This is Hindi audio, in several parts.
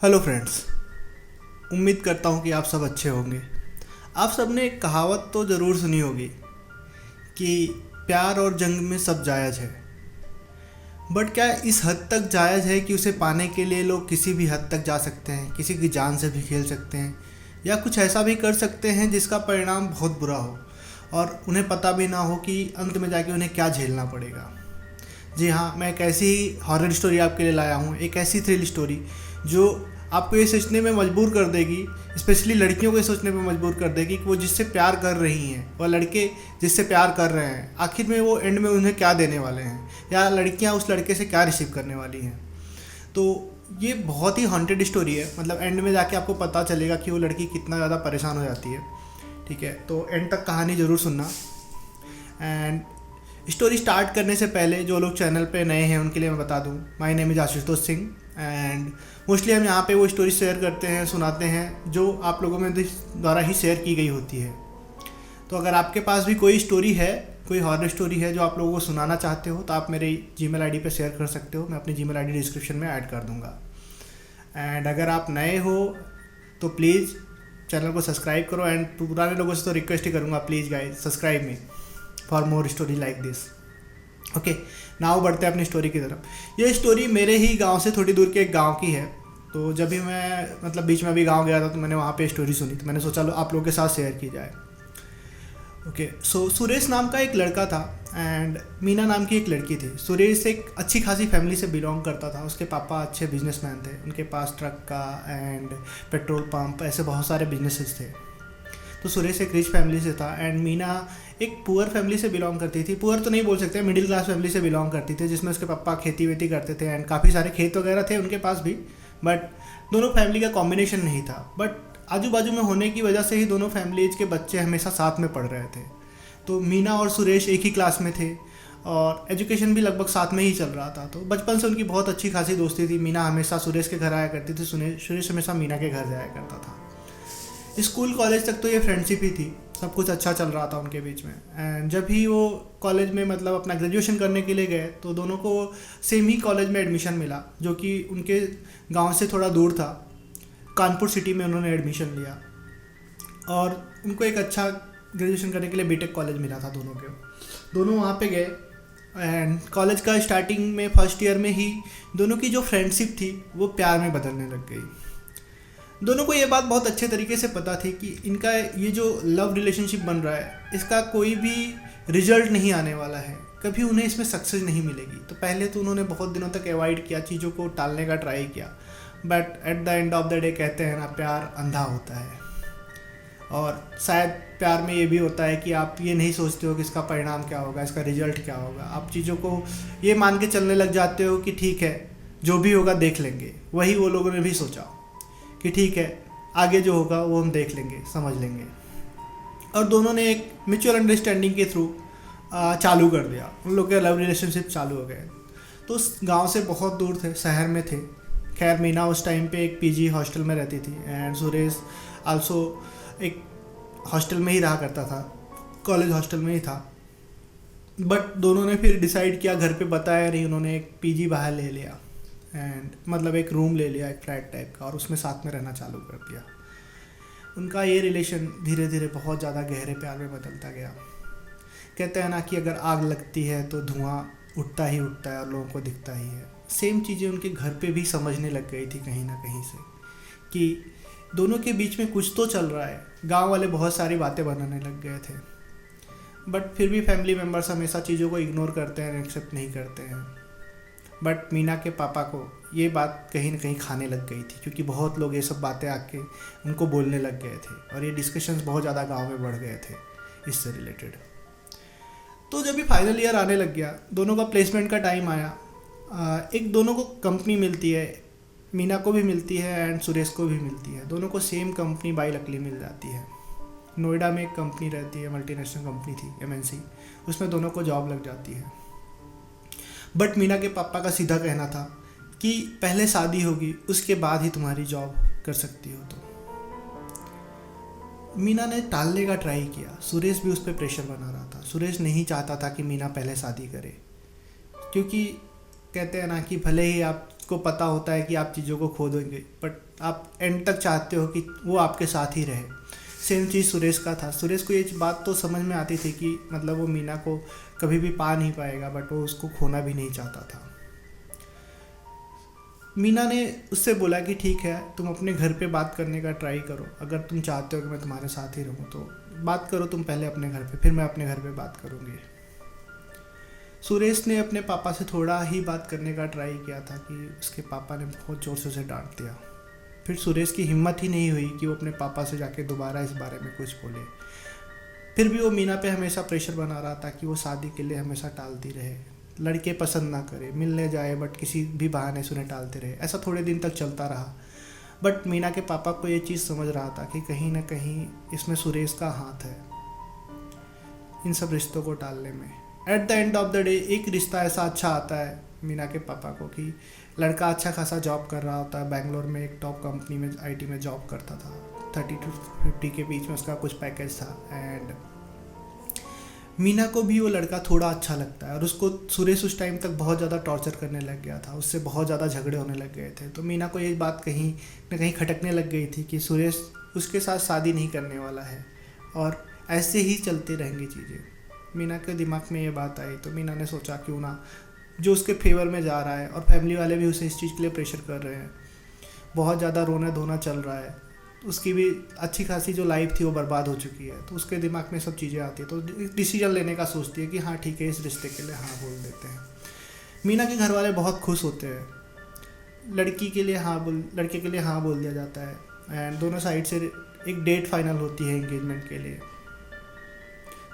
Hello friends. उम्मीद करता हूँ कि आप सब अच्छे होंगे। आप सब ने एक कहावत तो ज़रूर सुनी होगी कि प्यार और जंग में सब जायज़ है। बट क्या इस हद तक जायज़ है कि उसे पाने के लिए लोग किसी भी हद तक जा सकते हैं, किसी की जान से भी खेल सकते हैं, या कुछ ऐसा भी कर सकते हैं जिसका परिणाम बहुत बुरा हो और उन्हें पता भी ना हो कि अंत में जाके उन्हें क्या झेलना पड़ेगा। जी हाँ, मैं एक ऐसी ही हॉरर स्टोरी आपके लिए लाया हूँ, एक ऐसी थ्रिल स्टोरी जो आपको ये सोचने में मजबूर कर देगी, स्पेशली लड़कियों को ये सोचने में मजबूर कर देगी कि वो जिससे प्यार कर रही हैं और लड़के जिससे प्यार कर रहे हैं, आखिर में वो एंड में उन्हें क्या देने वाले हैं, या लड़कियाँ उस लड़के से क्या रिसीव करने वाली हैं। तो ये बहुत ही हॉन्टेड स्टोरी है। मतलब एंड में जाके आपको पता चलेगा कि वो लड़की कितना ज़्यादा परेशान हो जाती है। ठीक है, तो एंड तक कहानी ज़रूर सुनना। एंड स्टोरी स्टार्ट करने से पहले जो लोग चैनल पे नए हैं उनके लिए मैं बता दूं, my name is Ashutosh Singh. And mostly हम यहाँ पे वो स्टोरी शेयर करते हैं, सुनाते हैं जो आप लोगों में द्वारा ही शेयर की गई होती है। तो अगर आपके पास भी कोई स्टोरी है, कोई हॉरर स्टोरी है जो आप लोगों को सुनाना चाहते हो, तो आप मेरे जीमेल आईडी पे शेयर कर सकते हो। मैं अपनी जीमेल आईडी डिस्क्रिप्शन में ऐड कर दूँगा। एंड अगर आप नए हो तो प्लीज़ चैनल को सब्सक्राइब करो। एंड पुराने लोगों से तो रिक्वेस्ट ही करूँगा, please guys subscribe me for more story like this. Okay, now बढ़ते हैं अपनी स्टोरी की तरफ। ये स्टोरी मेरे ही गांव से थोड़ी दूर के एक गांव की है। तो जब भी मैं मतलब बीच में अभी गांव गया था तो मैंने वहाँ पे स्टोरी सुनी, तो मैंने सोचा लो आप लोगों के साथ शेयर की जाए। ओके, सो सुरेश नाम का एक लड़का था एंड मीना नाम की एक लड़की थी। सुरेश एक अच्छी खासी फैमिली से बिलोंग करता था। उसके पापा अच्छे बिजनेसमैन थे, उनके पास ट्रक का एंड पेट्रोल पंप ऐसे बहुत सारे बिजनेसेस थे। तो सुरेश एक रिच फैमिली से था एंड मीना एक पुअर फैमिली से बिलोंग करती थी। पुअर तो नहीं बोल सकते, मिडिल क्लास फैमिली से बिलोंग करती थी, जिसमें उसके पापा खेती वेती करते थे एंड काफ़ी सारे खेत वगैरह थे उनके पास भी। बट दोनों फैमिली का कॉम्बिनेशन नहीं था। बट आजू बाजू में होने की वजह से ही दोनों फैमिलीज के बच्चे हमेशा साथ में पढ़ रहे थे। तो मीना और सुरेश एक ही क्लास में थे और एजुकेशन भी लगभग साथ में ही चल रहा था। तो बचपन से उनकी बहुत अच्छी खासी दोस्ती थी। मीना हमेशा सुरेश के घर आया करती थी, सुरेश हमेशा मीना के घर जाया करता था। स्कूल कॉलेज तक तो ये फ्रेंडशिप ही थी, सब कुछ अच्छा चल रहा था उनके बीच में। एंड जब भी वो कॉलेज में मतलब अपना ग्रेजुएशन करने के लिए गए तो दोनों को सेम ही कॉलेज में एडमिशन मिला, जो कि उनके गांव से थोड़ा दूर था। कानपुर सिटी में उन्होंने एडमिशन लिया और उनको एक अच्छा ग्रेजुएशन करने के लिए बीटेक कॉलेज मिला था दोनों के। दोनों वहाँ पे गए एंड कॉलेज का स्टार्टिंग में फर्स्ट ईयर में ही दोनों की जो फ्रेंडशिप थी वो प्यार में बदलने लग गई। दोनों को ये बात बहुत अच्छे तरीके से पता थी कि इनका ये जो लव रिलेशनशिप बन रहा है इसका कोई भी रिजल्ट नहीं आने वाला है, कभी उन्हें इसमें सक्सेस नहीं मिलेगी। तो पहले तो उन्होंने बहुत दिनों तक अवॉइड किया, चीज़ों को टालने का ट्राई किया। But at the end of the day कहते हैं ना, प्यार अंधा होता है। और शायद प्यार में ये भी होता है कि आप ये नहीं सोचते हो कि इसका परिणाम क्या होगा, इसका रिजल्ट क्या होगा। आप चीज़ों को ये मान के चलने लग जाते हो कि ठीक है जो भी होगा देख लेंगे। वही वो लोगों ने भी सोचा कि ठीक है आगे जो होगा वो हम देख लेंगे, समझ लेंगे। और दोनों ने एक म्यूचुअल अंडरस्टैंडिंग के थ्रू चालू कर दिया, उन लोग के लव रिलेशनशिप चालू हो गए। तो उस गांव से बहुत दूर थे, शहर में थे। खैर मीना उस टाइम पे एक पीजी हॉस्टल में रहती थी एंड सुरेश आल्सो एक हॉस्टल में ही रहा करता था, कॉलेज हॉस्टल में ही था। बट दोनों ने फिर डिसाइड किया, घर पे बताया नहीं, उन्होंने एक पीजी बाहर ले लिया एंड मतलब एक रूम ले लिया, एक फ्लैट टाइप का, और उसमें साथ में रहना चालू कर दिया। उनका ये रिलेशन धीरे धीरे बहुत ज़्यादा गहरे प्यार में बदलता गया। कहते हैं ना कि अगर आग लगती है तो धुआं उठता ही उठता है और लोगों को दिखता ही है। सेम चीज़ें उनके घर पे भी समझने लग गई थी कहीं ना कहीं से कि दोनों के बीच में कुछ तो चल रहा है। गांव वाले बहुत सारी बातें बनाने लग गए थे, बट फिर भी फैमिली मेम्बर्स हमेशा चीज़ों को इग्नोर करते हैं, एक्सेप्ट नहीं करते हैं। बट मीना के पापा को ये बात कहीं ना कहीं खाने लग गई थी, क्योंकि बहुत लोग ये सब बातें आके उनको बोलने लग गए थे और ये डिस्कशंस बहुत ज़्यादा गांव में बढ़ गए थे इससे रिलेटेड। तो जब भी फाइनल ईयर आने लग गया, दोनों का प्लेसमेंट का टाइम आया। एक दोनों को कंपनी मिलती है, मीना को भी मिलती है एंड सुरेश को भी मिलती है। दोनों को सेम कंपनी बाई लकली मिल जाती है। नोएडा में एक कंपनी रहती है, मल्टीनेशनल कंपनी थी, एमएनसी, उसमें दोनों को जॉब लग जाती है। बट मीना के पापा का सीधा कहना था कि पहले शादी होगी उसके बाद ही तुम्हारी जॉब कर सकती हो। तो मीना ने टालने का ट्राई किया, सुरेश भी उस पर प्रेशर बना रहा था। सुरेश नहीं चाहता था कि मीना पहले शादी करे, क्योंकि कहते हैं ना कि भले ही आपको पता होता है कि आप चीज़ों को खो देंगे, बट आप एंड तक चाहते हो कि वो आपके साथ ही रहे। सेम चीज़ सुरेश का था। सुरेश को ये बात तो समझ में आती थी कि मतलब वो मीना को कभी भी पा नहीं पाएगा, बट वो उसको खोना भी नहीं चाहता था। मीना ने उससे बोला कि ठीक है, तुम अपने घर पे बात करने का ट्राई करो, अगर तुम चाहते हो कि मैं तुम्हारे साथ ही रहूँ तो बात करो तुम पहले अपने घर पे, फिर मैं अपने घर पे बात करूँगी। सुरेश ने अपने पापा से थोड़ा ही बात करने का ट्राई किया था कि उसके पापा ने बहुत ज़ोर से उसे डांट दिया। फिर सुरेश की हिम्मत ही नहीं हुई कि वो अपने पापा से जाके दोबारा इस बारे में कुछ बोले। फिर भी वो मीना पे हमेशा प्रेशर बना रहा था कि वो शादी के लिए हमेशा टालती रहे, लड़के पसंद ना करे, मिलने जाए बट किसी भी बहाने से उन्हें टालते रहे। ऐसा थोड़े दिन तक चलता रहा, बट मीना के पापा को ये चीज़ समझ रहा था कि कहीं ना कहीं इसमें सुरेश का हाथ है इन सब रिश्तों को टालने में। At the end of the day एक रिश्ता ऐसा अच्छा आता है मीना के पापा को कि लड़का अच्छा खासा जॉब कर रहा होता है, बैंगलोर में एक टॉप कंपनी में आईटी में जॉब करता था, 30 to 50 के बीच में उसका कुछ पैकेज था। एंड मीना को भी वो लड़का थोड़ा अच्छा लगता है, और उसको सुरेश उस टाइम तक बहुत ज़्यादा टॉर्चर करने लग गया था, उससे बहुत ज़्यादा झगड़े होने लग गए थे। तो मीना को ये बात कहीं ना कहीं खटकने लग गई थी कि सुरेश उसके साथ शादी नहीं करने वाला है और ऐसे ही चलती रहेंगी चीज़ें। मीना के दिमाग में ये बात आई तो मीना ने सोचा क्यों ना, जो उसके फेवर में जा रहा है और फैमिली वाले भी उसे इस चीज़ के लिए प्रेशर कर रहे हैं, बहुत ज़्यादा रोना धोना चल रहा है, उसकी भी अच्छी खासी जो लाइफ थी वो बर्बाद हो चुकी है, तो उसके दिमाग में सब चीज़ें आती है, तो डिसीजन लेने का सोचती है कि हाँ ठीक है, इस रिश्ते के लिए हाँ बोल देते हैं। मीना के घर वाले बहुत खुश होते हैं, लड़के के लिए हाँ बोल दिया जाता है एंड दोनों साइड से एक डेट फाइनल होती है एंगेजमेंट के लिए।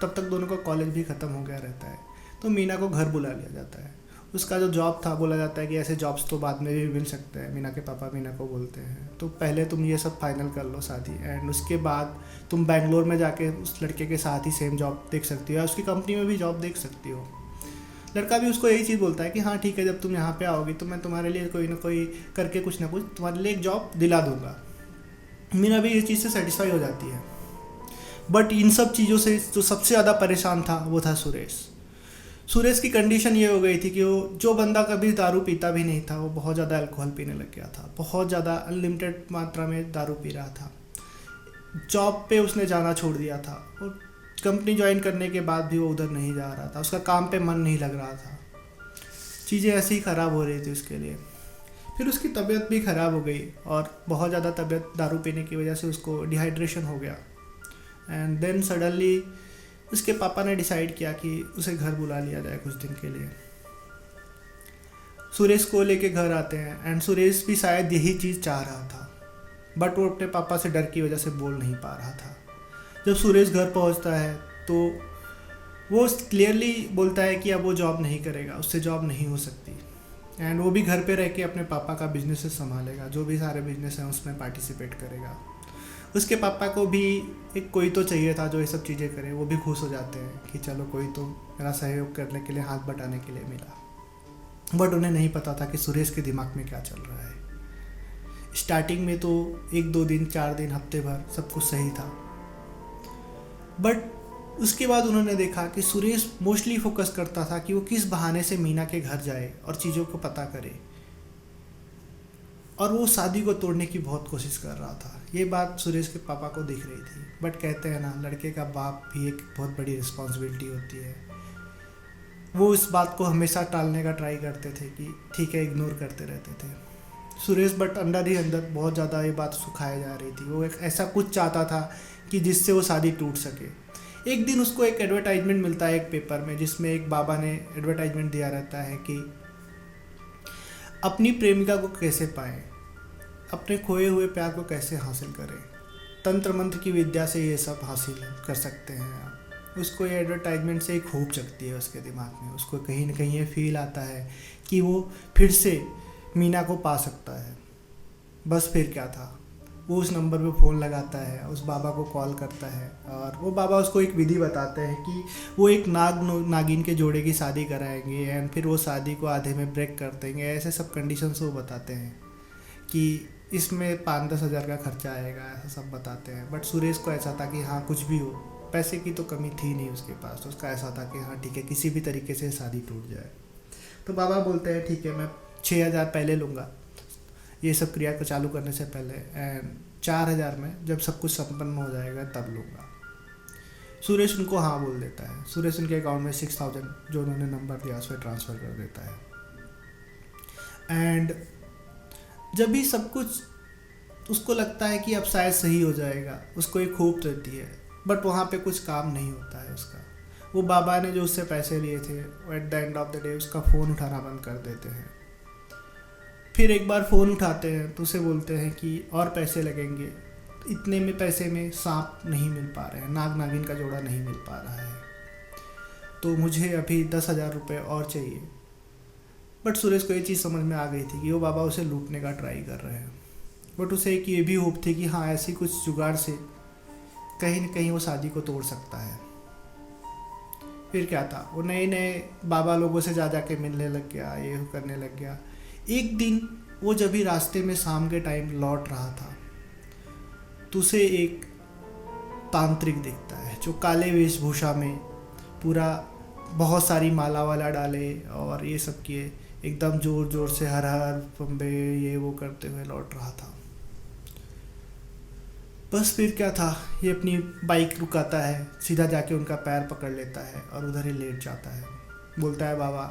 तब तक दोनों का कॉलेज भी ख़त्म हो गया रहता है, तो मीना को घर बुला लिया जाता है। उसका जो जॉब था, बोला जाता है कि ऐसे जॉब्स तो बाद में भी मिल सकते हैं। मीना के पापा मीना को बोलते हैं तो पहले तुम ये सब फाइनल कर लो शादी, एंड उसके बाद तुम बैंगलोर में जाके उस लड़के के साथ ही सेम जॉब देख सकती हो या उसकी कंपनी में भी जॉब देख सकती हो। लड़का भी उसको यही चीज़ बोलता है कि हाँ ठीक है, जब तुम यहाँ पे आओगी तो मैं तुम्हारे लिए कोई ना कोई करके कुछ ना कुछ तुम्हारे लिए एक जॉब दिला दूंगा। मीना भी इस चीज़ से सेटिस्फाई हो जाती है। बट इन सब चीज़ों से जो सबसे ज़्यादा परेशान था वो था सुरेश की कंडीशन ये हो गई थी कि वो जो बंदा कभी दारू पीता भी नहीं था वो बहुत ज़्यादा अल्कोहल पीने लग गया था, बहुत ज़्यादा अनलिमिटेड मात्रा में दारू पी रहा था। जॉब पे उसने जाना छोड़ दिया था और कंपनी ज्वाइन करने के बाद भी वो उधर नहीं जा रहा था, उसका काम पे मन नहीं लग रहा था, चीज़ें ऐसे ही ख़राब हो रही थी उसके लिए। फिर उसकी तबीयत भी ख़राब हो गई और बहुत ज़्यादा तबीयत दारू पीने की वजह से उसको डिहाइड्रेशन हो गया। एंड देन सडनली उसके पापा ने डिसाइड किया कि उसे घर बुला लिया जाए कुछ दिन के लिए। सुरेश को लेके घर आते हैं एंड सुरेश भी शायद यही चीज़ चाह रहा था, बट वो अपने पापा से डर की वजह से बोल नहीं पा रहा था। जब सुरेश घर पहुंचता है तो वो क्लियरली बोलता है कि अब वो जॉब नहीं करेगा, उससे जॉब नहीं हो सकती, एंड वो भी घर पे रह के अपने पापा का बिजनेस संभालेगा, जो भी सारे बिजनेस हैं उसमें पार्टिसिपेट करेगा। उसके पापा को भी एक कोई तो चाहिए था जो ये सब चीज़ें करे, वो भी खुश हो जाते हैं कि चलो कोई तो मेरा सहयोग करने के लिए, हाथ बटाने के लिए मिला। बट उन्हें नहीं पता था कि सुरेश के दिमाग में क्या चल रहा है। स्टार्टिंग में तो 1-2 दिन, 4 दिन, हफ्ते भर सब कुछ सही था, बट उसके बाद उन्होंने देखा कि सुरेश मोस्टली फोकस करता था कि वो किस बहाने से मीना के घर जाए और चीज़ों को पता करे, और वो शादी को तोड़ने की बहुत कोशिश कर रहा था। ये बात सुरेश के पापा को दिख रही थी, बट कहते हैं ना, लड़के का बाप भी एक बहुत बड़ी रिस्पॉन्सिबिलिटी होती है। वो इस बात को हमेशा टालने का ट्राई करते थे कि ठीक है, इग्नोर करते रहते थे सुरेश, बट अंदर ही अंदर बहुत ज़्यादा ये बात सुखाई जा रही थी। वो एक ऐसा कुछ चाहता था कि जिससे वो शादी टूट सके। एक दिन उसको एक एडवर्टाइजमेंट मिलता है एक पेपर में, जिसमें एक बाबा ने एडवर्टाइजमेंट दिया रहता है कि अपनी प्रेमिका को कैसे पाएं, अपने खोए हुए प्यार को कैसे हासिल करें, तंत्र मंत्र की विद्या से ये सब हासिल कर सकते हैं आप। उसको ये एडवर्टाइजमेंट से एक खूब जगती है उसके दिमाग में, उसको कहीं ना कहीं ये फील आता है कि वो फिर से मीना को पा सकता है। बस फिर क्या था, वो उस नंबर पे फ़ोन लगाता है, उस बाबा को कॉल करता है, और वो बाबा उसको एक विधि बताते हैं कि वो एक नागिन के जोड़े की शादी कराएंगे एंड फिर वो शादी को आधे में ब्रेक कर देंगे। ऐसे सब कंडीशंस वो बताते हैं कि इसमें 5-10 हज़ार का खर्चा आएगा, ऐसा सब बताते हैं। बट सुरेश को ऐसा था कि हाँ कुछ भी हो, पैसे की तो कमी थी नहीं उसके पास, तो उसका ऐसा था कि हाँ ठीक है, किसी भी तरीके से शादी टूट जाए। तो बाबा बोलते हैं ठीक है, मैं 6,000 पहले लूँगा, ये सब क्रिया को चालू करने से पहले, एंड 4,000 में जब सब कुछ संपन्न हो जाएगा तब लूँगा। सुरेश उनको हाँ बोल देता है। सुरेश उनके अकाउंट में 6,000 जो उन्होंने नंबर दिया उस पर ट्रांसफ़र कर देता है। एंड जब भी सब कुछ उसको लगता है कि अब शायद सही हो जाएगा, उसको एक होप रहती है, बट वहाँ पे कुछ काम नहीं होता है उसका। वो बाबा ने जो उससे पैसे लिए थे वो at the end of the day उसका फ़ोन उठाना बंद कर देते हैं। फिर एक बार फ़ोन उठाते हैं तो उसे बोलते हैं कि और पैसे लगेंगे। इतने में पैसे में सांप नहीं मिल पा रहे हैं, नाग नागिन का जोड़ा नहीं मिल पा रहा है, तो मुझे अभी 10,000 रुपये और चाहिए। बट सुरेश को ये चीज़ समझ में आ गई थी कि वो बाबा उसे लूटने का ट्राई कर रहे हैं। बट उसे एक ये भी होप थी कि हाँ, ऐसी कुछ जुगाड़ से कहीं न कहीं वो शादी को तोड़ सकता है। फिर क्या था, वो नए नए बाबा लोगों से जा के मिलने लग गया, ये करने लग गया। एक दिन वो जब भी रास्ते में शाम के टाइम लौट रहा था तो उसे एक तांत्रिक दिखता है जो काले वेशभूषा में पूरा बहुत सारी माला वाला डाले और ये सब किए, एकदम ज़ोर ज़ोर से हर हर बम्बे ये वो करते हुए लौट रहा था। बस फिर क्या था, ये अपनी बाइक रुकाता है, सीधा जाके उनका पैर पकड़ लेता है और उधर ही लेट जाता है। बोलता है, बाबा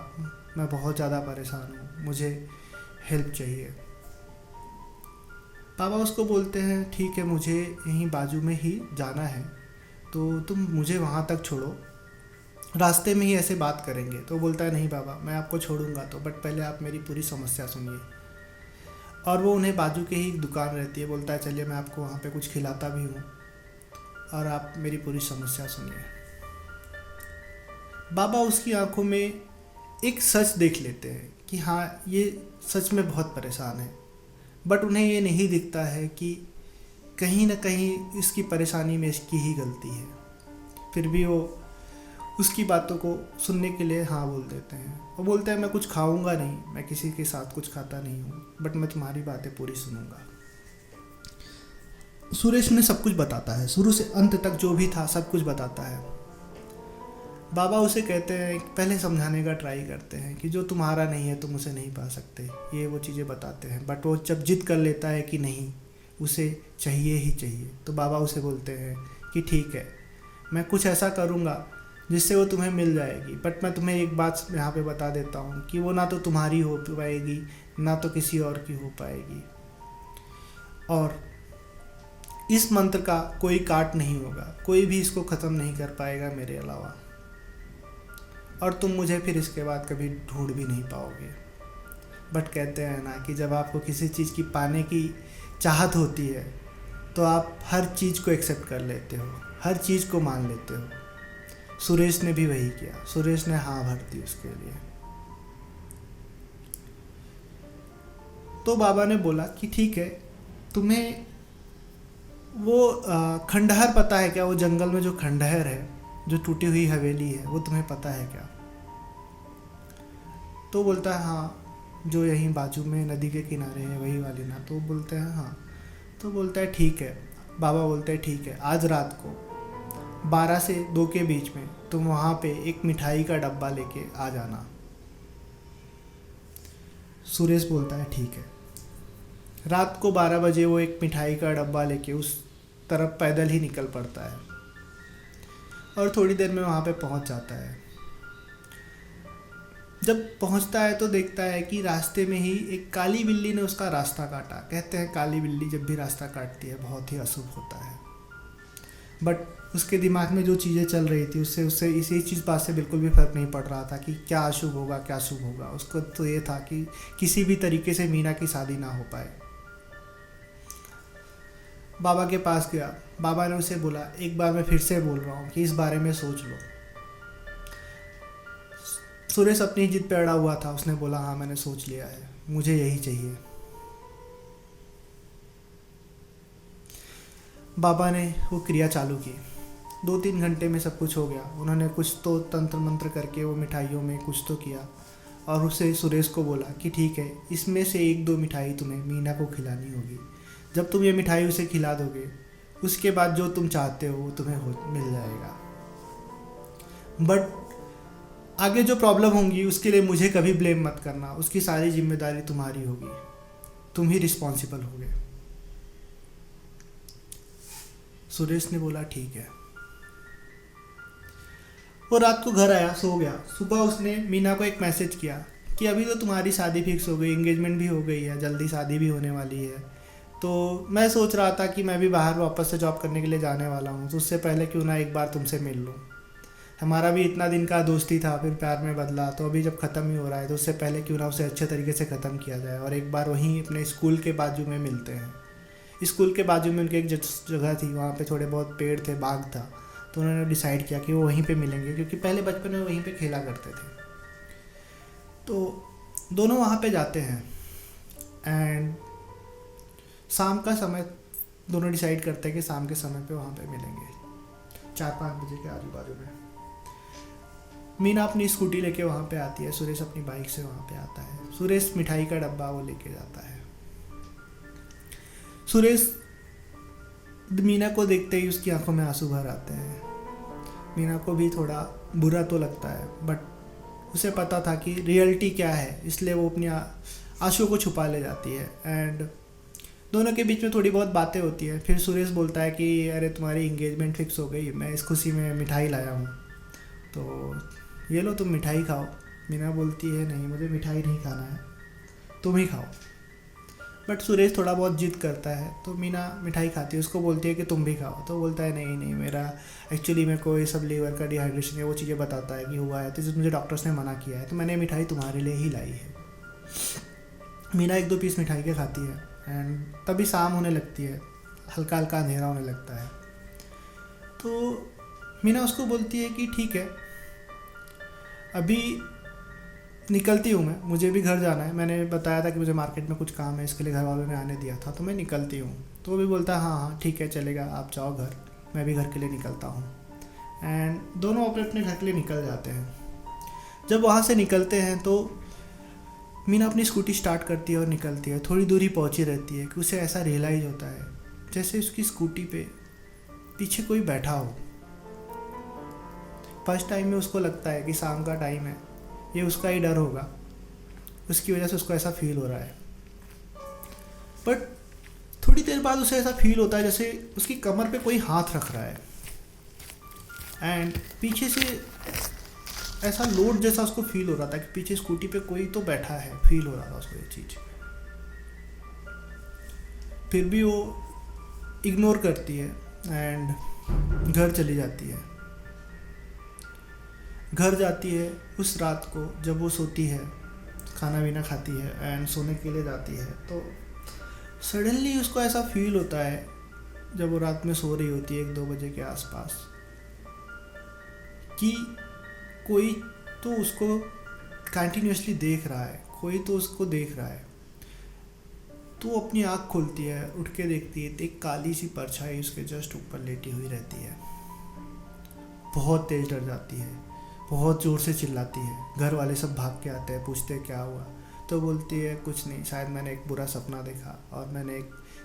मैं बहुत ज़्यादा परेशान हूँ, मुझे हेल्प चाहिए। बाबा उसको बोलते हैं, ठीक है, मुझे यहीं बाजू में ही जाना है, तो तुम मुझे वहाँ तक छोड़ो, रास्ते में ही ऐसे बात करेंगे। तो बोलता है, नहीं बाबा मैं आपको छोड़ूंगा तो, बट पहले आप मेरी पूरी समस्या सुनिए। और वो उन्हें बाजू के ही दुकान रहती है, बोलता है चलिए मैं आपको वहाँ पे कुछ खिलाता भी हूँ और आप मेरी पूरी समस्या सुनिए। बाबा उसकी आंखों में एक सच देख लेते हैं कि हाँ, ये सच में बहुत परेशान है, बट उन्हें ये नहीं दिखता है कि कहीं ना कहीं इसकी परेशानी में इसकी ही गलती है। फिर भी वो उसकी बातों को सुनने के लिए हाँ बोल देते हैं। वो बोलते हैं, मैं कुछ खाऊंगा नहीं, मैं किसी के साथ कुछ खाता नहीं हूँ, बट मैं तुम्हारी बातें पूरी सुनूंगा। सुरेश उन्हें सब कुछ बताता है, शुरू से अंत तक जो भी था सब कुछ बताता है। बाबा उसे कहते हैं, पहले समझाने का ट्राई करते हैं कि जो तुम्हारा नहीं है तुम उसे नहीं पा सकते, ये वो चीज़ें बताते हैं। बट वो जब जिद कर लेता है कि नहीं, उसे चाहिए ही चाहिए, तो बाबा उसे बोलते हैं कि ठीक है, मैं कुछ ऐसा करूँगा जिससे वो तुम्हें मिल जाएगी, बट मैं तुम्हें एक बात यहाँ पे बता देता हूँ कि वो ना तो तुम्हारी हो पाएगी ना तो किसी और की हो पाएगी, और इस मंत्र का कोई काट नहीं होगा, कोई भी इसको ख़त्म नहीं कर पाएगा मेरे अलावा, और तुम मुझे फिर इसके बाद कभी ढूंढ भी नहीं पाओगे। बट कहते हैं ना कि जब आपको किसी चीज़ की पाने की चाहत होती है तो आप हर चीज़ को एक्सेप्ट कर लेते हो, हर चीज़ को मान लेते हो। सुरेश ने भी वही किया, सुरेश ने हाँ भर दी उसके लिए। तो बाबा ने बोला कि ठीक है, तुम्हें वो खंडहर पता है क्या? वो जंगल में जो खंडहर है, जो टूटी हुई हवेली है, वो तुम्हें पता है क्या? तो बोलता है हाँ, जो यहीं बाजू में नदी के किनारे है वही वाली ना। तो बोलते हैं हाँ। तो बोलता है ठीक है। बाबा बोलते हैं ठीक है, आज रात को 12 से 2 के बीच में तुम वहाँ पे एक मिठाई का डब्बा लेके आ जाना। सुरेश बोलता है ठीक है। रात को 12 बजे वो एक मिठाई का डब्बा लेके उस तरफ पैदल ही निकल पड़ता है और थोड़ी देर में वहाँ पे पहुँच जाता है। जब पहुँचता है तो देखता है कि रास्ते में ही एक काली बिल्ली ने उसका रास्ता काटा। कहते हैं काली बिल्ली जब भी रास्ता काटती है बहुत ही अशुभ होता है, बट उसके दिमाग में जो चीज़ें चल रही थी उससे इसी चीज़ बात से बिल्कुल भी फ़र्क नहीं पड़ रहा था कि क्या अशुभ होगा क्या शुभ होगा। उसको तो ये था कि किसी भी तरीके से मीना की शादी ना हो पाए। बाबा के पास गया। बाबा ने उसे बोला, एक बार मैं फिर से बोल रहा हूँ कि इस बारे में सोच लो। सुरेश अपनी जिद पे अड़ा हुआ था। उसने बोला हाँ मैंने सोच लिया है, मुझे यही चाहिए। बाबा ने वो क्रिया चालू की। 2-3 घंटे में सब कुछ हो गया। उन्होंने कुछ तो तंत्र मंत्र करके वो मिठाइयों में कुछ तो किया और उसे सुरेश को बोला कि ठीक है, इसमें से 1-2 मिठाई तुम्हें मीना को खिलानी होगी। जब तुम ये मिठाई उसे खिला दोगे उसके बाद जो तुम चाहते हो वो तुम्हें मिल जाएगा, बट आगे जो प्रॉब्लम होंगी उसके लिए मुझे कभी ब्लेम मत करना, उसकी सारी जिम्मेदारी तुम्हारी होगी। तुम ही रिस्पॉन्सिबल होगे। सुरेश ने बोला ठीक है। वो रात को घर आया, सो गया। सुबह उसने मीना को एक मैसेज किया कि अभी तो तुम्हारी शादी फिक्स हो गई, एंगेजमेंट भी हो गई है, जल्दी शादी भी होने वाली है। तो मैं सोच रहा था कि मैं भी बाहर वापस से जॉब करने के लिए जाने वाला हूँ, तो उससे पहले क्यों ना एक बार तुमसे मिल लूँ। हमारा भी इतना दिन का दोस्ती था, फिर प्यार में बदला, तो अभी जब ख़त्म ही हो रहा है तो उससे पहले क्यों ना उसे अच्छे तरीके से ख़त्म किया जाए और एक बार वहीं अपने स्कूल के बाजू में मिलते हैं। स्कूल के बाजू में उनकी एक जगह थी, वहाँ पे थोड़े बहुत पेड़ थे, बाग था, तो उन्होंने डिसाइड किया कि वो वहीं पे मिलेंगे, क्योंकि पहले बचपन में वहीं पे खेला करते थे। तो दोनों वहाँ पे जाते हैं एंड शाम का समय दोनों डिसाइड करते हैं कि शाम के समय पे वहाँ पे मिलेंगे, 4-5 बजे के आजू बाजू में। मीना अपनी स्कूटी लेके वहाँ पे आती है, सुरेश अपनी बाइक से वहाँ पे आता है। सुरेश मिठाई का डब्बा वो लेके जाता है। सुरेश मीना को देखते ही उसकी आंखों में आंसू भर आते हैं। मीना को भी थोड़ा बुरा तो लगता है, बट उसे पता था कि रियलिटी क्या है, इसलिए वो अपनी आंसुओं को छुपा ले जाती है। एंड दोनों के बीच में थोड़ी बहुत बातें होती है। फिर सुरेश बोलता है कि अरे तुम्हारी इंगेजमेंट फिक्स हो गई, मैं इस खुशी में मिठाई लाया हूँ, तो ये लो तुम मिठाई खाओ। मीना बोलती है नहीं, मुझे मिठाई नहीं खाना है, तुम ही खाओ। बट सुरेश थोड़ा बहुत जिद करता है, तो मीना मिठाई खाती है, उसको बोलती है कि तुम भी खाओ, तो बोलता है नहीं नहीं, मेरा एक्चुअली मेरे को ये सब लीवर का डिहाइड्रेशन है, वो चीज़ें बताता है कि हुआ है, तो मुझे डॉक्टर्स ने मना किया है, तो मैंने मिठाई तुम्हारे लिए ही लाई है। मीना 1-2 पीस मिठाई के खाती है एंड तभी शाम होने लगती है, हल्का हल्का अंधेरा होने लगता है। तो मीना उसको बोलती है कि ठीक है, अभी निकलती हूँ मैं, मुझे भी घर जाना है, मैंने बताया था कि मुझे मार्केट में कुछ काम है, इसके लिए घर वालों ने आने दिया था, तो मैं निकलती हूँ। तो वो भी बोलता है हाँ हाँ ठीक है चलेगा, आप जाओ घर, मैं भी घर के लिए निकलता हूँ। एंड दोनों अपने अपने घर के लिए निकल जाते हैं। जब वहाँ से निकलते हैं तो मीना अपनी स्कूटी स्टार्ट करती है और निकलती है। थोड़ी दूरी पहुँची रहती है कि उसे ऐसा रियलाइज़ होता है जैसे उसकी स्कूटी पे पीछे कोई बैठा हो। फर्स्ट टाइम में उसको लगता है कि शाम का टाइम है, ये उसका ही डर होगा, उसकी वजह से उसको ऐसा फील हो रहा है। बट थोड़ी देर बाद उसे ऐसा फील होता है जैसे उसकी कमर पे कोई हाथ रख रहा है एंड पीछे से ऐसा लोड जैसा उसको फील हो रहा था कि पीछे स्कूटी पे कोई तो बैठा है, फील हो रहा था उसको ये चीज़। फिर भी वो इग्नोर करती है एंड घर चली जाती है। घर जाती है उस रात को, जब वो सोती है, खाना पीना खाती है एंड सोने के लिए जाती है, तो सडनली उसको ऐसा फील होता है जब वो रात में सो रही होती है 1-2 बजे के आसपास कि कोई तो उसको कंटिन्यूसली देख रहा है, कोई तो उसको देख रहा है। तो अपनी आँख खोलती है, उठ के देखती है तो एक काली सी परछाई उसके जस्ट ऊपर लेटी हुई रहती है। बहुत तेज डर जाती है, बहुत ज़ोर से चिल्लाती है। घर वाले सब भाग के आते हैं, पूछते हैं क्या हुआ, तो बोलती है कुछ नहीं, शायद मैंने एक बुरा सपना देखा और मैंने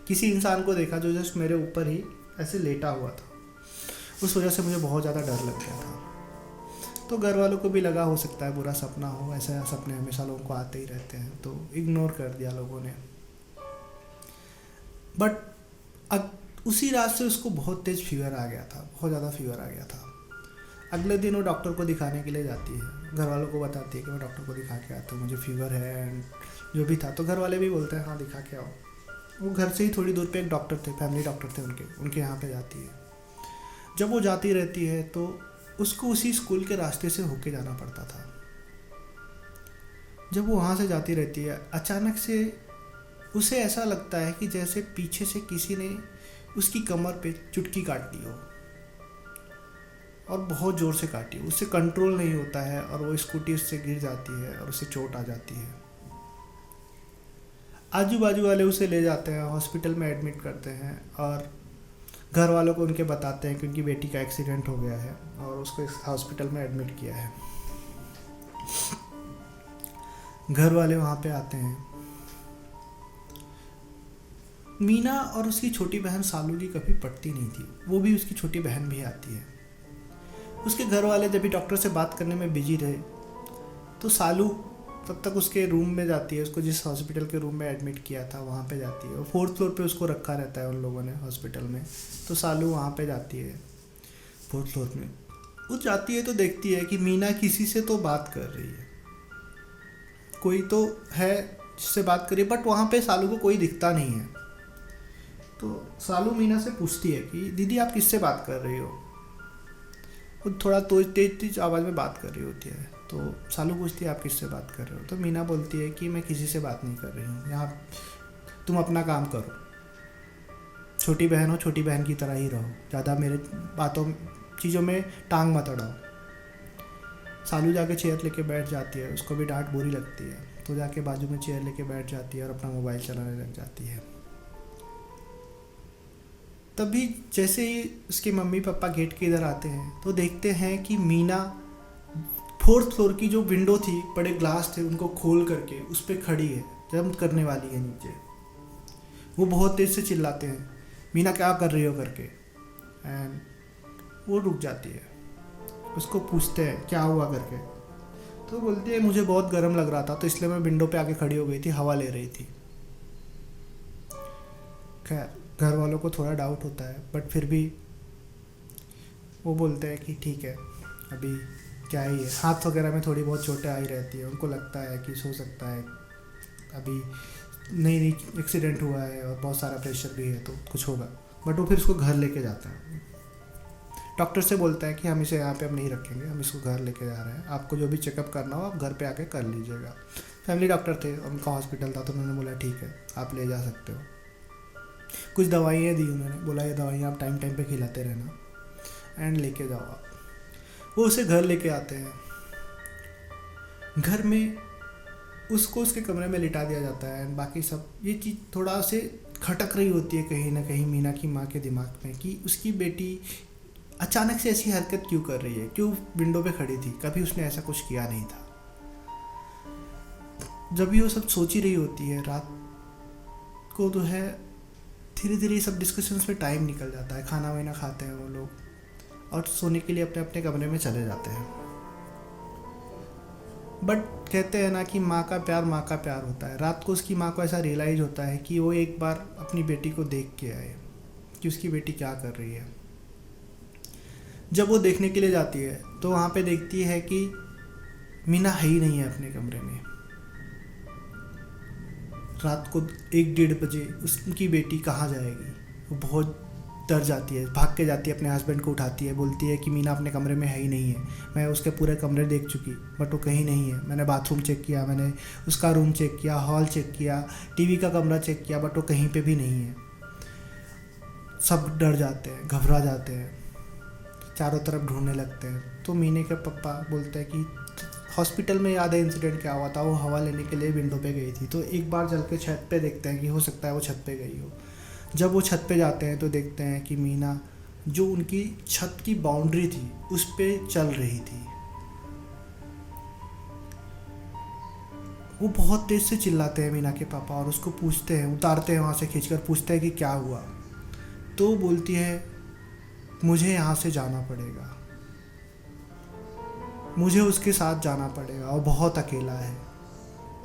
किसी इंसान को देखा जो जस्ट मेरे ऊपर ही ऐसे लेटा हुआ था, उस वजह से मुझे बहुत ज़्यादा डर लग गया था। तो घर वालों को भी लगा हो सकता है बुरा सपना हो, ऐसे सपने हमेशा लोगों को आते ही रहते हैं, तो इग्नोर कर दिया लोगों ने। बट उसी रात से उसको बहुत तेज़ फीवर आ गया था, बहुत ज़्यादा फीवर आ गया था। अगले दिन वो डॉक्टर को दिखाने के लिए जाती है, घर वालों को बताती है कि मैं डॉक्टर को दिखा के आता हूँ, मुझे फीवर है एंड जो भी था। तो घर वाले भी बोलते हैं हाँ दिखा के आओ। वो घर से ही थोड़ी दूर पे एक डॉक्टर थे, फैमिली डॉक्टर थे उनके यहाँ पे जाती है। जब वो जाती रहती है तो उसको उसी स्कूल के रास्ते से होके जाना पड़ता था। जब वो वहाँ से जाती रहती है, अचानक से उसे ऐसा लगता है कि जैसे पीछे से किसी ने उसकी कमर पे चुटकी काट ली हो और बहुत ज़ोर से काटी। उससे कंट्रोल नहीं होता है और वो स्कूटी उससे गिर जाती है और उसे चोट आ जाती है। आजू बाजू वाले उसे ले जाते हैं, हॉस्पिटल में एडमिट करते हैं और घर वालों को उनके बताते हैं कि उनकी बेटी का एक्सीडेंट हो गया है और उसको इस हॉस्पिटल में एडमिट किया है। घर वाले वहाँ पे आते हैं। मीना और उसकी छोटी बहन सालू की कभी पटती नहीं थी, वो भी उसकी छोटी बहन भी आती है। उसके घर वाले जब भी डॉक्टर से बात करने में बिजी रहे तो सालू तब तक उसके रूम में जाती है, उसको जिस हॉस्पिटल के रूम में एडमिट किया था वहाँ पे जाती है, और 4th फ्लोर पे उसको रखा रहता है उन लोगों ने हॉस्पिटल में। तो सालू वहाँ पे जाती है 4th फ्लोर में। वो जाती है तो देखती है कि मीना किसी से तो बात कर रही है, कोई तो है जिससे बात करी, बट वहाँ पे सालू को कोई दिखता नहीं है। तो सालू मीना से पूछती है कि दीदी आप किससे बात कर रही हो। वो थोड़ा तो तेज आवाज़ में बात कर रही होती है। तो सालू पूछती है आप किससे बात कर रहे हो। तो मीना बोलती है कि मैं किसी से बात नहीं कर रही हूँ, यहाँ तुम अपना काम करो, छोटी बहन हो छोटी बहन की तरह ही रहो, ज़्यादा मेरे बातों चीज़ों में टांग मत अड़ाओ। सालू जाके चेयर लेके बैठ जाती है, उसको भी डांट बुरी लगती है, तो जाके बाजू में चेयर लेके बैठ जाती है और अपना मोबाइल चलाने लग जाती है। तभी जैसे ही उसके मम्मी पापा गेट के इधर आते हैं तो देखते हैं कि मीना 4th फ्लोर की जो विंडो थी, बड़े ग्लास थे, उनको खोल करके उस पर खड़ी है, जंप करने वाली है नीचे। वो बहुत तेज़ से चिल्लाते हैं मीना क्या कर रही हो करके, एंड वो रुक जाती है। उसको पूछते हैं क्या हुआ करके, तो बोलती है मुझे बहुत गर्म लग रहा था तो इसलिए मैं विंडो पे आके खड़ी हो गई थी, हवा ले रही थी। खैर घर वालों को थोड़ा डाउट होता है, बट फिर भी वो बोलते हैं कि ठीक है, अभी क्या ही है, हाथ वगैरह में थोड़ी बहुत चोटें आई रहती है, उनको लगता है कि हो सकता है अभी नई एक्सीडेंट हुआ है और बहुत सारा प्रेशर भी है तो कुछ होगा। बट वो फिर उसको घर लेके जाता है, डॉक्टर से बोलता है कि हम इसे यहाँ पे अब नहीं रखेंगे, हम इसको घर लेके जा रहे हैं, आपको जो भी चेकअप करना हो आप घर पे आके कर लीजिएगा। फैमिली डॉक्टर थे, उनका हॉस्पिटल था, तो उन्होंने बोला ठीक है आप ले जा सकते हो। कुछ दवाइयाँ दी उन्होंने, बोला ये दवाइयाँ आप टाइम टाइम पे खिलाते रहना एंड लेके जाओ आप। वो उसे घर लेके आते हैं। घर में उसको उसके कमरे में लिटा दिया जाता है एंड बाकी सब ये चीज़ थोड़ा से खटक रही होती है कहीं ना कहीं मीना की माँ के दिमाग में कि उसकी बेटी अचानक से ऐसी हरकत क्यों कर रही है, क्यों विंडो पे खड़ी थी, कभी उसने ऐसा कुछ किया नहीं था। जब भी वो सब सोच ही रही होती है, रात को तो है धीरे धीरे सब डिस्कशंस में टाइम निकल जाता है, खाना वाना खाते हैं वो लोग और सोने के लिए अपने अपने कमरे में चले जाते हैं। बट कहते हैं ना कि माँ का प्यार होता है। रात को उसकी माँ को ऐसा रियलाइज़ होता है कि वो एक बार अपनी बेटी को देख के आए कि उसकी बेटी क्या कर रही है। जब वो देखने के लिए जाती है तो वहाँ पे देखती है कि मीना है ही नहीं है अपने कमरे में। रात को 1-1:30 बजे उसकी बेटी कहाँ जाएगी, वो बहुत डर जाती है, भाग के जाती है, अपने हस्बैंड को उठाती है, बोलती है कि मीना अपने कमरे में है ही नहीं है, मैं उसके पूरे कमरे देख चुकी बट वो कहीं नहीं है, मैंने बाथरूम चेक किया, मैंने उसका रूम चेक किया, हॉल चेक किया, टीवी का कमरा चेक किया, बट वो कहीं पे भी नहीं है। सब डर जाते हैं, घबरा जाते हैं, चारों तरफ ढूंढने लगते हैं। तो मीने के पापा बोलते हैं कि हॉस्पिटल में याद है इंसिडेंट क्या हुआ था, वो हवा लेने के लिए विंडो पे गई थी, तो एक बार चल के छत पे देखते हैं कि हो सकता है वो छत पे गई हो। जब वो छत पे जाते हैं तो देखते हैं कि मीना जो उनकी छत की बाउंड्री थी उस पे चल रही थी। वो बहुत तेज से चिल्लाते हैं मीना के पापा और उसको पूछते हैं, उतारते हैं वहाँ से खींचकर, पूछते हैं कि क्या हुआ। तो बोलती है मुझे यहाँ से जाना पड़ेगा, मुझे उसके साथ जाना पड़ेगा, और बहुत अकेला है,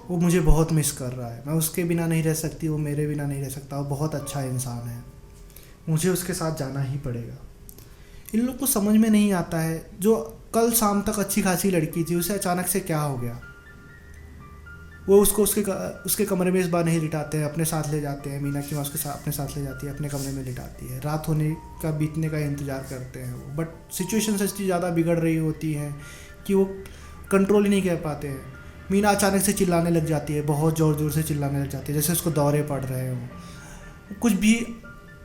वो मुझे बहुत मिस कर रहा है, मैं उसके बिना नहीं रह सकती, वो मेरे बिना नहीं रह सकता, वो बहुत अच्छा इंसान है, मुझे उसके साथ जाना ही पड़ेगा। इन लोग को समझ में नहीं आता है, जो कल शाम तक अच्छी खासी लड़की थी उसे अचानक से क्या हो गया। वो उसको उसके कमरे में इस बार नहीं लिटाते हैं, अपने साथ ले जाते हैं। मीना की माँ उसके साथ अपने साथ ले जाती है, अपने कमरे में लिटाती है, रात होने का बीतने का इंतज़ार करते हैं वो। बट सिचुएशन इतनी ज़्यादा बिगड़ रही होती है कि वो कंट्रोल ही नहीं कर पाते हैं। मीना अचानक से चिल्लाने लग जाती है, बहुत ज़ोर ज़ोर से चिल्लाने लग जाती है, जैसे उसको दौरे पड़ रहे हों, कुछ भी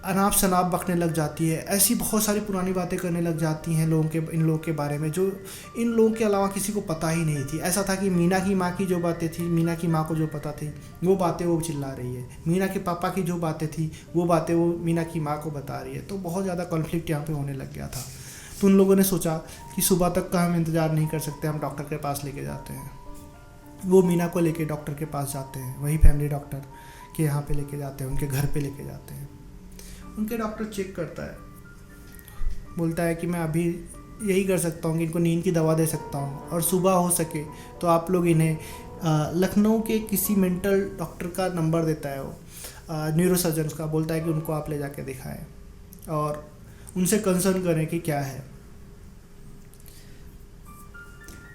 अनाप शनाप बकने लग जाती है, ऐसी बहुत सारी पुरानी बातें करने लग जाती हैं इन लोगों के बारे में, जो इन लोगों के अलावा किसी को पता ही नहीं थी। ऐसा था कि मीना की माँ की जो बातें थी, मीना की माँ को जो पता थी वो बातें वो चिल्ला रही है, मीना के पापा की जो बातें थी वो बातें वो मीना की माँ को बता रही है। तो बहुत ज़्यादा कॉन्फ्लिक्ट यहाँ पे होने लग गया था। तो उन लोगों ने सोचा कि सुबह तक का हम इंतज़ार नहीं कर सकते, हम डॉक्टर के पास लेके जाते हैं। वो मीना को लेके डॉक्टर के पास जाते हैं, वही फैमिली डॉक्टर के यहाँ पे लेके जाते हैं, उनके घर पे लेके जाते हैं। उनके डॉक्टर चेक करता है, बोलता है कि मैं अभी यही कर सकता हूँ कि इनको नींद की दवा दे सकता हूँ, और सुबह हो सके तो आप लोग इन्हें लखनऊ के किसी मेंटल डॉक्टर का नंबर देता है वो, न्यूरो सर्जन का, बोलता है कि उनको आप ले जाके दिखाएं और उनसे कंसर्न करें कि क्या है।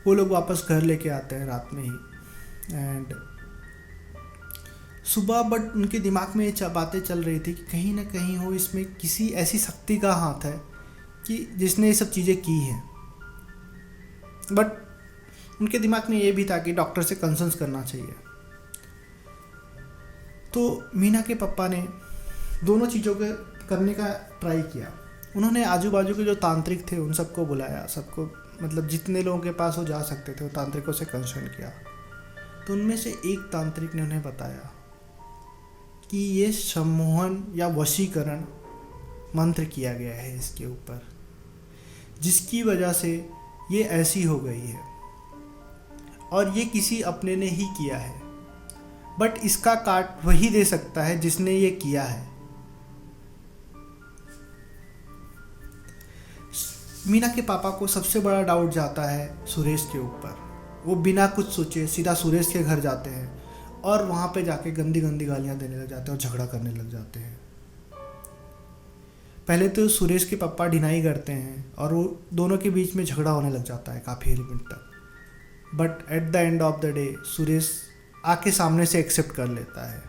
वो लोग वापस घर लेके आते हैं रात में ही, एंड सुबह बट उनके दिमाग में ये बातें चल रही थी कि कहीं ना कहीं हो इसमें किसी ऐसी शक्ति का हाथ है कि जिसने ये सब चीज़ें की हैं। बट उनके दिमाग में ये भी था कि डॉक्टर से कंसल्ट करना चाहिए। तो मीना के पापा ने दोनों चीज़ों के करने का ट्राई किया। उन्होंने आजू बाजू के जो तांत्रिक थे उन सबको बुलाया, सबको मतलब जितने लोगों के पास वो जा सकते थे वो तांत्रिकों से कंसल्ट किया। तो उनमें से एक तांत्रिक ने उन्हें बताया कि ये सम्मोहन या वशीकरण मंत्र किया गया है इसके ऊपर, जिसकी वजह से ये ऐसी हो गई है और ये किसी अपने ने ही किया है, बट इसका काट वही दे सकता है जिसने ये किया है। मीना के पापा को सबसे बड़ा डाउट जाता है सुरेश के ऊपर। वो बिना कुछ सोचे सीधा सुरेश के घर जाते हैं और वहाँ पे जाके गंदी गंदी गालियाँ देने लग जाते हैं और झगड़ा करने लग जाते हैं। पहले तो सुरेश के पापा डिनाई करते हैं और वो दोनों के बीच में झगड़ा होने लग जाता है काफ़ी लिमिट तक, but at the end of the day Suresh आके सामने से एक्सेप्ट कर लेता है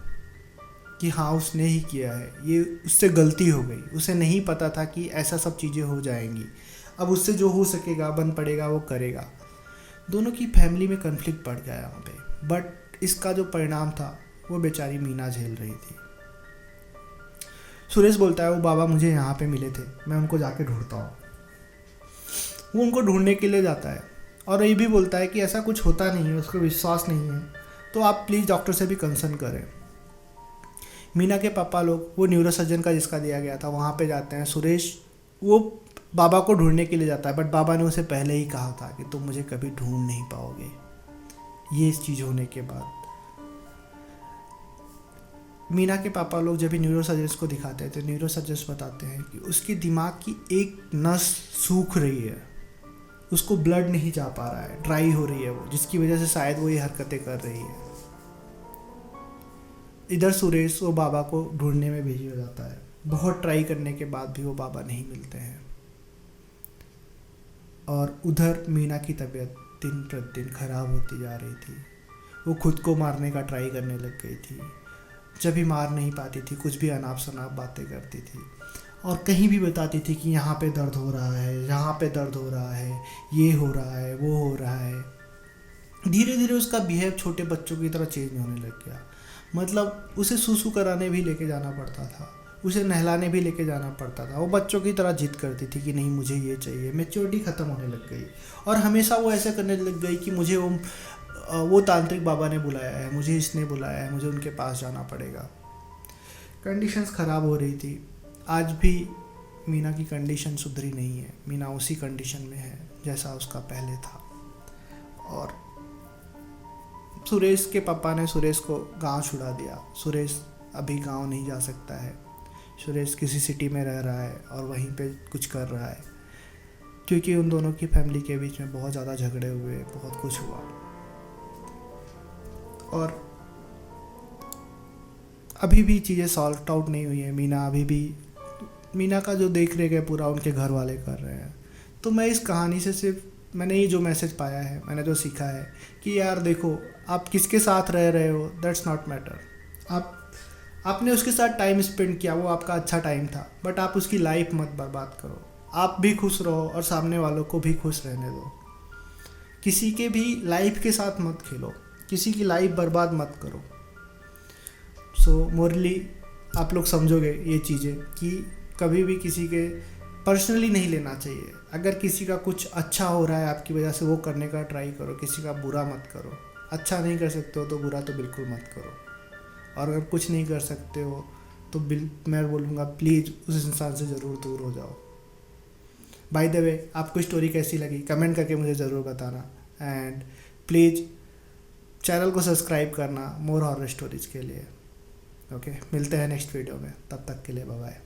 कि हाँ उसने ही किया है, ये उससे गलती हो गई, उसे नहीं पता था कि ऐसा सब चीज़ें हो जाएंगी, अब उससे जो हो सकेगा बन पड़ेगा वो करेगा। दोनों की फैमिली में कन्फ्लिक्ट पड़ गया यहाँ पे, बट इसका जो परिणाम था वो बेचारी मीना झेल रही थी। सुरेश बोलता है वो बाबा मुझे यहाँ पे मिले थे, मैं उनको जाके ढूंढता हूँ। वो उनको ढूंढने के लिए जाता है और ये भी बोलता है कि ऐसा कुछ होता नहीं है, उसको विश्वास नहीं है, तो आप प्लीज़ डॉक्टर से भी कंसर्न करें। मीना के पापा लोग वो न्यूरो सर्जन का जिसका दिया गया था वहाँ पे जाते हैं। सुरेश वो बाबा को ढूंढने के लिए जाता है, बट बाबा ने उसे पहले ही कहा था कि तुम मुझे कभी ढूंढ नहीं पाओगे। ये इस चीज़ होने के बाद मीना के पापा लोग जब भी न्यूरो सर्जन्स को दिखाते हैं तो न्यूरो सर्जन्स बताते हैं कि उसके दिमाग की एक नस सूख रही है, उसको ब्लड नहीं जा पा रहा है, ड्राई हो रही है वो, जिसकी वजह से शायद वो ये हरकतें कर रही है। इधर सुरेश वो बाबा को ढूंढने में बिजी हो जाता है। बहुत ट्राई करने के बाद भी वो बाबा नहीं मिलते हैं और उधर मीना की तबीयत दिन प्रतिदिन खराब होती जा रही थी। वो खुद को मारने का ट्राई करने लग गई थी। जब भी मार नहीं पाती थी कुछ भी अनाप शनाप बातें करती थी और कहीं भी बताती थी कि यहाँ पे दर्द हो रहा है, यहाँ पे दर्द हो रहा है, ये हो रहा है, वो हो रहा है। धीरे धीरे उसका बिहेव छोटे बच्चों की तरह चेंज होने लग गया। मतलब उसे सूसू कराने भी लेके जाना पड़ता था, उसे नहलाने भी लेके जाना पड़ता था। वो बच्चों की तरह जिद करती थी कि नहीं मुझे ये चाहिए। मैच्योरिटी ख़त्म होने लग गई और हमेशा वो ऐसा करने लग गई कि मुझे वो तांत्रिक बाबा ने बुलाया है, मुझे इसने बुलाया है, मुझे उनके पास जाना पड़ेगा। कंडीशंस ख़राब हो रही थी। आज भी मीना की कंडीशन सुधरी नहीं है। मीना उसी कंडीशन में है जैसा उसका पहले था। और सुरेश के पापा ने सुरेश को गांव छुड़ा दिया। सुरेश अभी गांव नहीं जा सकता है। सुरेश किसी सिटी में रह रहा है और वहीं पे कुछ कर रहा है, क्योंकि उन दोनों की फैमिली के बीच में बहुत ज़्यादा झगड़े हुए, बहुत कुछ हुआ। और अभी भी चीज़ें सॉल्व आउट नहीं हुई है। मीना का जो देख रेख है पूरा उनके घर वाले कर रहे हैं। तो मैं इस कहानी से सिर्फ मैंने ये जो मैसेज पाया है, मैंने जो सीखा है कि यार देखो, आप किसके साथ रह रहे हो दैट्स नॉट मैटर। आपने उसके साथ टाइम स्पेंड किया, वो आपका अच्छा टाइम था, बट आप उसकी लाइफ मत बर्बाद करो। आप भी खुश रहो और सामने वालों को भी खुश रहने दो। किसी के भी लाइफ के साथ मत खेलो, किसी की लाइफ बर्बाद मत करो। सो मोरली आप लोग समझोगे ये चीज़ें कि कभी भी किसी के पर्सनली नहीं लेना चाहिए। अगर किसी का कुछ अच्छा हो रहा है आपकी वजह से, वो करने का ट्राई करो, किसी का बुरा मत करो। अच्छा नहीं कर सकते हो तो बुरा तो बिल्कुल मत करो, और अगर कुछ नहीं कर सकते हो तो मैं बोलूँगा प्लीज़ उस इंसान से ज़रूर दूर हो जाओ। बाय द वे, आपको स्टोरी कैसी लगी कमेंट करके मुझे ज़रूर बताना, एंड प्लीज़ चैनल को सब्सक्राइब करना मोर हॉरर स्टोरीज़ के लिए। ओके, मिलते हैं नेक्स्ट वीडियो में, तब तक के लिए बाय बाय।